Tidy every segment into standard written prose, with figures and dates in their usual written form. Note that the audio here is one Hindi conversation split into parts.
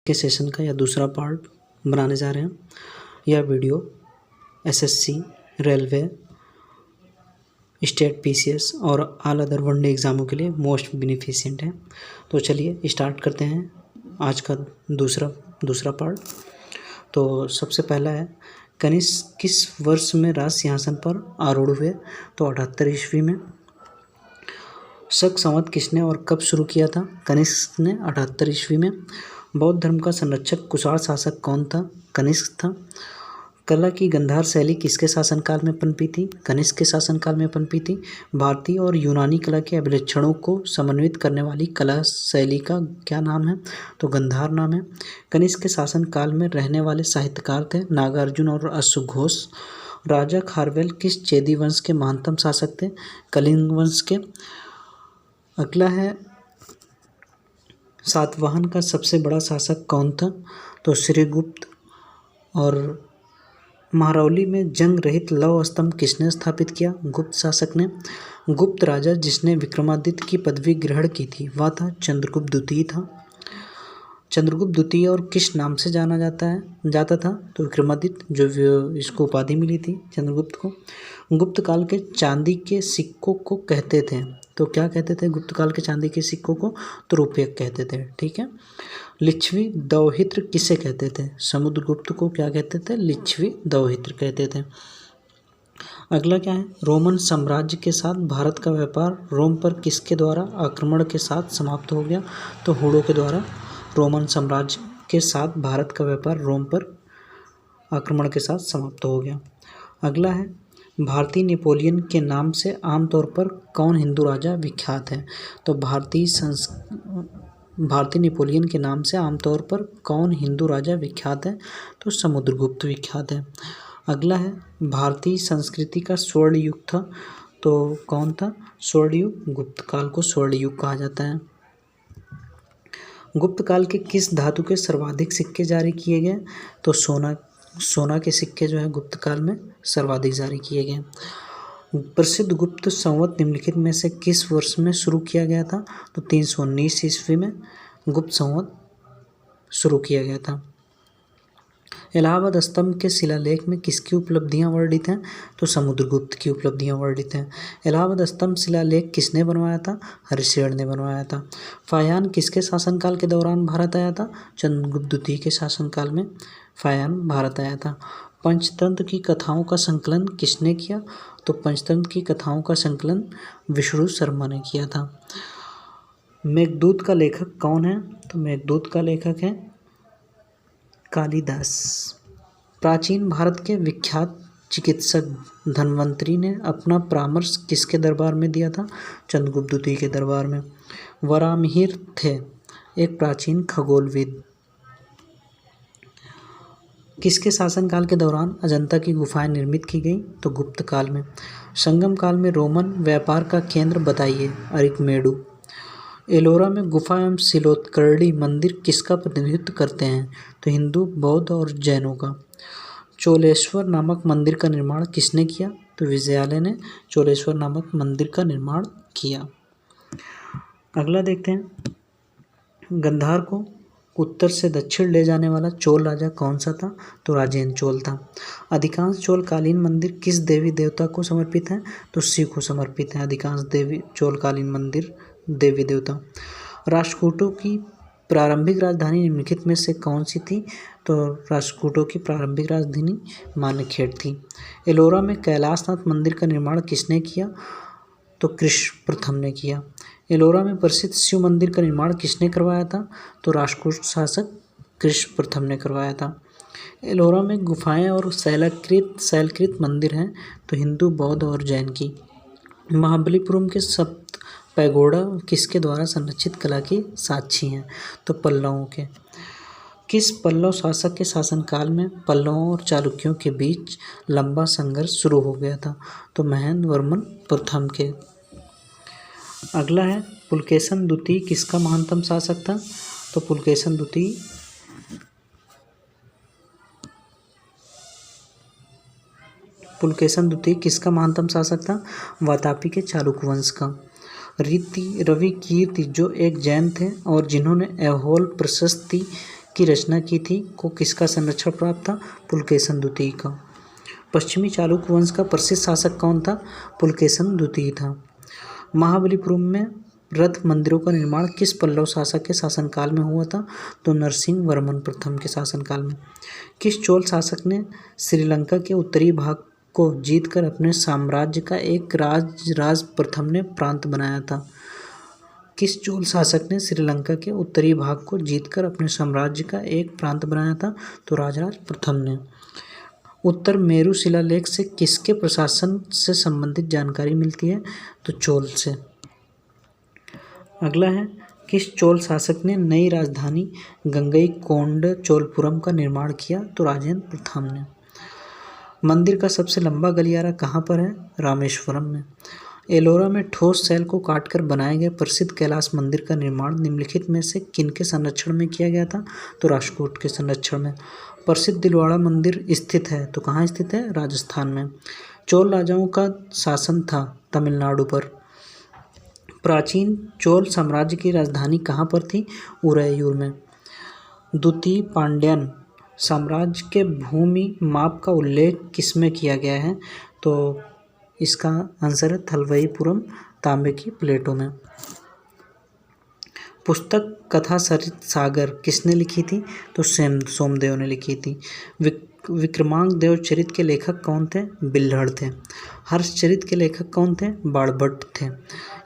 के सेशन का यह दूसरा पार्ट बनाने जा रहे हैं। यह video SSC, railway, state PCS और ऑल अदर वनडे एग्ज़ामों के लिए मोस्ट बेनिफिशिएंट है। तो चलिए स्टार्ट करते हैं आज का दूसरा पार्ट। तो सबसे पहला है, कनिष्क किस वर्ष में राज सिंहासन पर आरूढ़ हुए? तो 78 ईस्वी में। शक संवत किसने और कब शुरू किया था? कनिष्क ने 78 ईस्वी में। बौद्ध धर्म का संरक्षक कुषाण शासक कौन था? कनिष्क था। कला की गंधार शैली किसके शासनकाल में पनपी थी? कनिष्क के शासनकाल में पनपी थी। भारतीय और यूनानी कला के अभिलक्षणों को समन्वित करने वाली कला शैली का क्या नाम है? तो गंधार नाम है। कनिष्क के शासनकाल में रहने वाले साहित्यकार थे नागार्जुन और अश्वघोष। राजा खारवेल किस चेदी वंश के महानतम शासक थे? कलिंग वंश के। अगला है, सातवाहन का सबसे बड़ा शासक कौन था? तो श्रीगुप्त। और महरौली में जंग रहित लौह स्तंभ किसने स्थापित किया? गुप्त शासक ने। गुप्त राजा जिसने विक्रमादित्य की पदवी ग्रहण की थी वह था चंद्रगुप्त द्वितीय था। चंद्रगुप्त द्वितीय और किस नाम से जाना जाता था? तो विक्रमादित्य, जो इसको उपाधि मिली थी चंद्रगुप्त को। गुप्त काल के चांदी के सिक्कों को कहते थे, तो क्या कहते थे गुप्त काल के चांदी के सिक्कों को? तो रुपये कहते थे। ठीक है। लिच्छवी दौहित्र किसे कहते थे? समुद्रगुप्त को क्या कहते थे? लिच्छवी दौहित्र कहते थे। अगला क्या है, रोमन साम्राज्य के साथ भारत का व्यापार रोम पर किसके द्वारा आक्रमण के साथ समाप्त हो गया? तो हुणों के द्वारा। रोमन साम्राज्य के साथ भारत का व्यापार रोम पर आक्रमण के साथ समाप्त हो गया। अगला है, भारतीय नेपोलियन के नाम से आमतौर पर कौन हिंदू राजा विख्यात है? तो भारतीय नेपोलियन के नाम से आमतौर पर कौन हिंदू राजा विख्यात है? तो समुद्रगुप्त विख्यात है। अगला है, भारतीय संस्कृति का स्वर्ण युग था, तो कौन था? स्वर्ण युग। गुप्त काल को स्वर्ण युग कहा जाता है। गुप्त काल के किस धातु के सर्वाधिक सिक्के जारी किए गए? तो सोना के सिक्के जो है गुप्त काल में सर्वाधिक जारी किए गए। प्रसिद्ध गुप्त संवत निम्नलिखित में से किस वर्ष में शुरू किया गया था? तो 319 ईस्वी में गुप्त संवत शुरू किया गया था। इलाहाबाद स्तंभ के शिलालेख में किसकी उपलब्धियां वर्णित हैं? तो समुद्रगुप्त की उपलब्धियां वर्णित हैं। इलाहाबाद स्तंभ शिलालेख किसने बनवाया था? हरिशेन ने बनवाया था। फाहियान किसके शासनकाल के दौरान भारत आया था? चंद्रगुप्त द्वितीय के शासनकाल में फाहियान भारत आया था। पंचतंत्र की कथाओं का संकलन किसने किया? तो पंचतंत्र की कथाओं का संकलन विष्णु शर्मा ने किया था। मेघदूत का लेखक कौन है? तो मेघदूत का लेखक है कालिदास। प्राचीन भारत के विख्यात चिकित्सक धन्वंतरी ने अपना परामर्श किसके दरबार में दिया था? चंद्रगुप्त द्वितीय के दरबार में। वराहमिहिर थे एक प्राचीन खगोलविद। किसके शासनकाल के दौरान अजंता की गुफाएं निर्मित की गई? तो गुप्त काल में। संगम काल में रोमन व्यापार का केंद्र बताइए? अरिकमेडु। एलोरा में गुफा एवं शिलोत्कर्णी मंदिर किसका प्रतिनिधित्व करते हैं? तो हिंदू, बौद्ध और जैनों का। चोलेश्वर नामक मंदिर का निर्माण किसने किया? तो विजयालय ने चोलेश्वर नामक मंदिर का निर्माण किया। अगला देखते हैं, गंधार को उत्तर से दक्षिण ले जाने वाला चोल राजा कौन सा था? तो राजेंद्र चोल था। अधिकांश चोलकालीन मंदिर किस देवी देवता को समर्पित हैं? तो शिव को समर्पित हैं अधिकांश चोलकालीन मंदिर देवी देवता। राष्ट्रकूटों की प्रारंभिक राजधानी निम्नलिखित में से कौन सी थी? तो राष्ट्रकूटों की प्रारंभिक राजधानी मानेखेड़ थी। एलोरा में कैलाशनाथ मंदिर का निर्माण किसने किया? तो कृष्ण प्रथम ने किया। एलोरा में प्रसिद्ध शिव मंदिर का निर्माण किसने करवाया था? तो राष्ट्रकूट शासक कृष्ण प्रथम ने करवाया था। एलोरा में गुफाएं और शैलकृत मंदिर हैं, तो हिंदू, बौद्ध और जैन की। महाबलीपुरम के सप्त पैगोडा किसके द्वारा संरक्षित कला की साक्षी हैं? तो पल्लवों के। किस पल्लव शासक के शासनकाल में पल्लवों और चालुक्यों के बीच लंबा संघर्ष शुरू हो गया था? तो महेंद्र वर्मन प्रथम के। अगला है, पुलकेशन द्वितीय किसका महानतम शासक था? तो पुलकेशन द्वितीय किसका महानतम शासक था? वातापी के चालुक्य वंश का। रवि कीर्ति जो एक जैन थे और जिन्होंने ऐहोल प्रशस्ति की रचना की थी, को किसका संरक्षण प्राप्त था? पुलकेशन द्वितीय का। पश्चिमी चालुक्य वंश का प्रसिद्ध शासक कौन था? पुलकेशन द्वितीय था। महाबलीपुरम में रथ मंदिरों का निर्माण किस पल्लव शासक के शासनकाल में हुआ था? तो नरसिंह वर्मन प्रथम के शासनकाल में। किस चोल शासक ने श्रीलंका के उत्तरी भाग को जीतकर अपने साम्राज्य का एक राज प्रथम ने प्रांत बनाया था? किस चोल शासक ने श्रीलंका के उत्तरी भाग को जीतकर अपने साम्राज्य का एक प्रांत बनाया था? तो राजराज प्रथम ने। उत्तर मेरु शिलालेख से किसके प्रशासन से संबंधित जानकारी मिलती है? तो चोल से। अगला है, किस चोल शासक ने नई राजधानी गंगईकोंड चोलपुरम का निर्माण किया? तो राजेंद्र प्रथम ने। मंदिर का सबसे लंबा गलियारा कहाँ पर है? रामेश्वरम में। एलोरा में ठोस शैल को काटकर बनाए गए प्रसिद्ध कैलाश मंदिर का निर्माण निम्नलिखित में से किनके संरक्षण में किया गया था? तो राष्ट्रकूट के संरक्षण में। प्रसिद्ध दिलवाड़ा मंदिर स्थित है, तो कहाँ स्थित है? राजस्थान में। चोल राजाओं का शासन था तमिलनाडु पर। प्राचीन चोल साम्राज्य की राजधानी कहाँ पर थी? उदयपुर में। द्वितीय पांड्यन साम्राज्य के भूमि माप का उल्लेख किसमें किया गया है? तो इसका आंसर है थलवईपुरम तांबे की प्लेटों में। पुस्तक कथा सरित सागर किसने लिखी थी? तो सोमदेव ने लिखी थी। विक्रमांक देव चरित के लेखक कौन थे? बिल्हड़ थे। हर्षचरित के लेखक कौन थे? बाणभट्ट थे।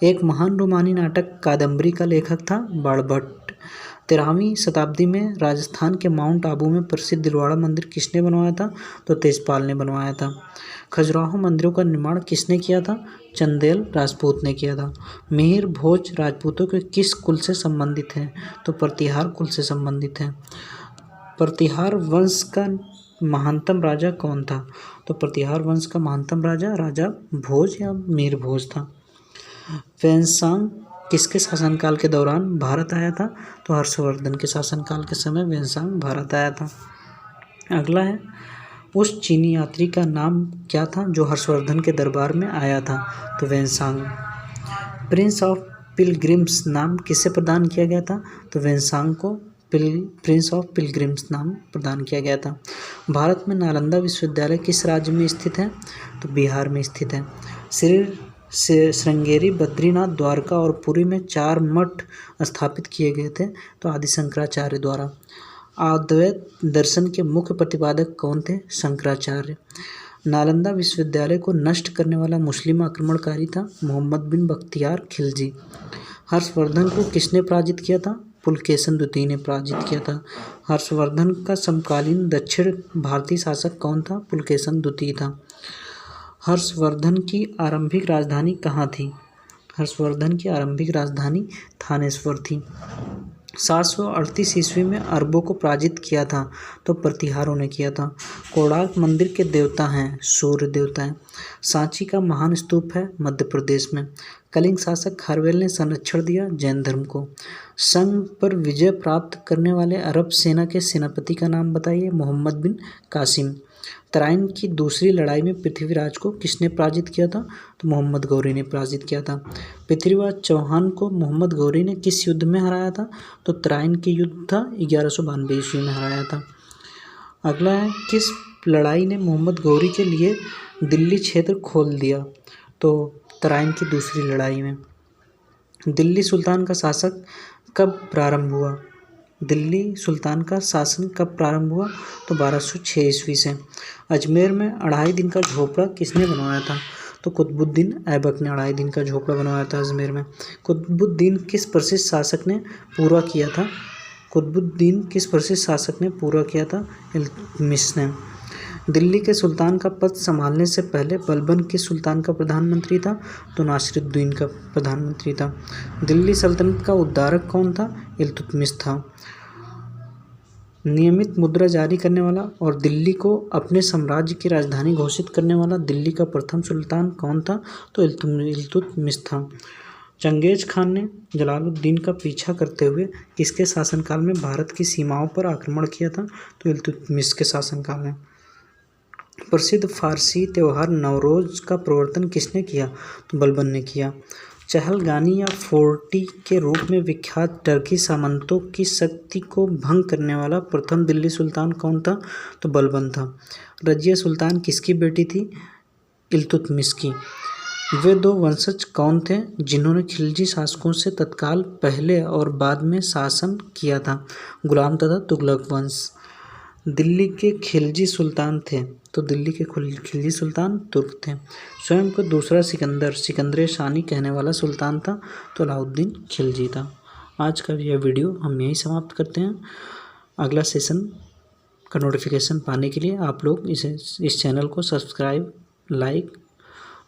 एक महान रोमानी नाटक कादम्बरी का लेखक था बाणभट्ट। 13वीं शताब्दी में राजस्थान के माउंट आबू में प्रसिद्ध दिलवाड़ा मंदिर किसने बनवाया था? तो तेजपाल ने बनवाया था। खजुराहो मंदिरों का निर्माण किसने किया था? चंदेल राजपूत ने किया था। मिहिर भोज राजपूतों के किस कुल से संबंधित हैं? तो प्रतिहार कुल से संबंधित हैं। प्रतिहार वंश का महानतम राजा कौन था? तो प्रतिहार वंश का महानतम राजा भोज या मिहिर भोज था। वेनसांग किसके शासनकाल के दौरान भारत आया था? तो हर्षवर्धन के शासनकाल के समय वेनसांग भारत आया था। अगला है, उस चीनी यात्री का नाम क्या था जो हर्षवर्धन के दरबार में आया था? तो वेनसांग। प्रिंस ऑफ पिलग्रिम्स नाम किसे प्रदान किया गया था? तो वेनसांग को प्रिंस ऑफ पिलग्रिम्स नाम प्रदान किया गया था। भारत में नालंदा विश्वविद्यालय किस राज्य में स्थित है? तो बिहार में स्थित है। श्रृंगेरी, बद्रीनाथ, द्वारका और पुरी में 4 मठ स्थापित किए गए थे, तो आदि शंकराचार्य द्वारा। अद्वैत दर्शन के मुख्य प्रतिपादक कौन थे? शंकराचार्य। नालंदा विश्वविद्यालय को नष्ट करने वाला मुस्लिम आक्रमणकारी था मोहम्मद बिन बख्तियार खिलजी। हर्षवर्धन को किसने पराजित किया था? पुलकेशन द्वितीय ने पराजित किया था। हर्षवर्धन का समकालीन दक्षिण भारतीय शासक कौन था? पुलकेशन द्वितीय था। हर्षवर्धन की आरंभिक राजधानी कहाँ थी? हर्षवर्धन की आरंभिक राजधानी थानेश्वर थी। 738 ईस्वी में अरबों को पराजित किया था, तो प्रतिहारों ने किया था। कोणार्क मंदिर के देवता हैं सूर्य देवता हैं। सांची का महान स्तूप है मध्य प्रदेश में। कलिंग शासक खारवेल ने संरक्षण दिया जैन धर्म को। संघ पर विजय प्राप्त करने वाले अरब सेना के सेनापति का नाम बताइए। मोहम्मद बिन कासिम। तराइन की दूसरी लड़ाई में पृथ्वीराज को किसने पराजित किया था? तो मोहम्मद गौरी ने पराजित किया था। पृथ्वीराज चौहान को मोहम्मद गौरी ने किस युद्ध में हराया था? तो तराइन की युद्ध था 1192 ईस्वी में हराया था। अगला है, किस लड़ाई ने मोहम्मद गौरी के लिए दिल्ली क्षेत्र खोल दिया? तो तराइन की दूसरी लड़ाई में। दिल्ली सुल्तान का शासक कब प्रारंभ हुआ? दिल्ली सुल्तान का शासन कब प्रारंभ हुआ? तो 1206 ईस्वी से। अजमेर में 2.5 दिन का झोपड़ा किसने बनवाया था? तो कुतुबुद्दीन ऐबक ने 2.5 दिन का झोपड़ा बनवाया था अजमेर में। कुतुबुद्दीन किस प्रसिद्ध शासक ने पूरा किया था? कुतुबुद्दीन किस प्रसिद्ध शासक ने पूरा किया था? इल्तुतमिश ने। दिल्ली के सुल्तान का पद संभालने से पहले बलबन किस सुल्तान का प्रधानमंत्री था? तो नासिरुद्दीन का प्रधानमंत्री था। दिल्ली सल्तनत का उद्धारक कौन था? इल्तुतमिश था। नियमित मुद्रा जारी करने वाला और दिल्ली को अपने साम्राज्य की राजधानी घोषित करने वाला दिल्ली का प्रथम सुल्तान कौन था? तो इल्तुतमिश था। चंगेज खान ने जलालुद्दीन का पीछा करते हुए किसके शासनकाल में भारत की सीमाओं पर आक्रमण किया था? तो इल्तुतमिश के शासनकाल में। प्रसिद्ध फारसी त्यौहार नवरोज का प्रवर्तन किसने किया? तो बलबन ने किया। चहलगानी या फोर्टी के रूप में विख्यात टर्की सामंतों की शक्ति को भंग करने वाला प्रथम दिल्ली सुल्तान कौन था? तो बलबन था। रजिया सुल्तान किसकी बेटी थी? इल्तुतमिश की। वे दो वंशज कौन थे जिन्होंने खिलजी शासकों से तत्काल पहले और बाद में शासन किया था? गुलाम तथा तुगलक वंश। दिल्ली के खिलजी सुल्तान थे, तो दिल्ली के खिलजी सुल्तान तुर्क थे। स्वयं को दूसरा सिकंदर शानी कहने वाला सुल्तान था, तो अलाउद्दीन खिलजी था। आज का यह वीडियो हम यहीं समाप्त करते हैं। अगला सेशन का नोटिफिकेशन पाने के लिए आप लोग इस चैनल को सब्सक्राइब, लाइक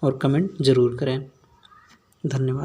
और कमेंट ज़रूर करें। धन्यवाद।